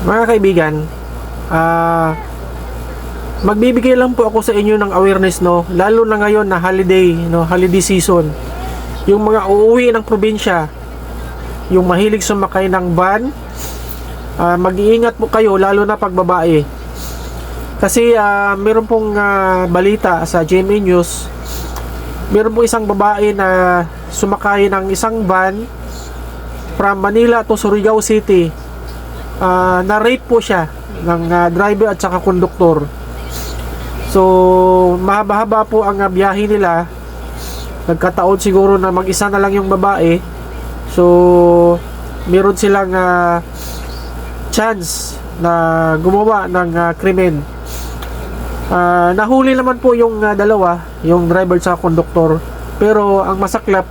Mga kaibigan, magbibigay lang po ako sa inyo ng awareness, no, lalo na ngayon na holiday, no, holiday season. Yung mga uuwi ng probinsya, yung mahilig sumakay ng van, mag-iingat po kayo, lalo na pag babae. Kasi meron pong balita sa GMA News, meron pong isang babae na sumakay ng isang van from Manila to Surigao City. Na-rape po siya ng driver at saka konduktor. So, mahaba-haba po ang biyahe nila. Nagkataon siguro na mag-isa na lang yung babae. So, meron silang chance na gumawa ng krimen. Nahuli naman po yung dalawa, yung driver at konduktor. Pero ang masaklap,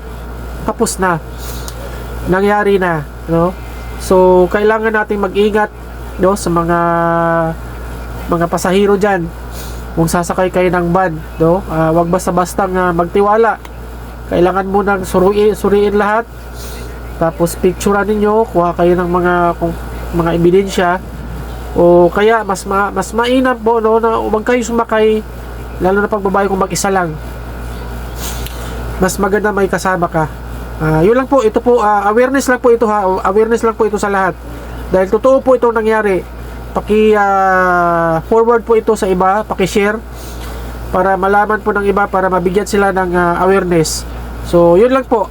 tapos na. Nangyari na, no? So, kailangan nating mag-ingat, no, sa mga pasahero diyan. Kung sasakay kayo ng van, no, wag basta-bastang magtiwala. Kailangan mo nang suriin lahat. Tapos picturean ninyo, kuha kayo ng mga ebidensya. O kaya mas mainam po, no, na huwag kayo sumakay, lalo na pag babae kung mag-isa lang. Mas maganda may kasama ka. Yun lang po, ito po, awareness lang po ito, ha. Awareness lang po ito sa lahat. Dahil totoo po itong nangyari. Forward po ito sa iba, paki-share para malaman po ng iba, para mabigyan sila ng awareness. So, yun lang po.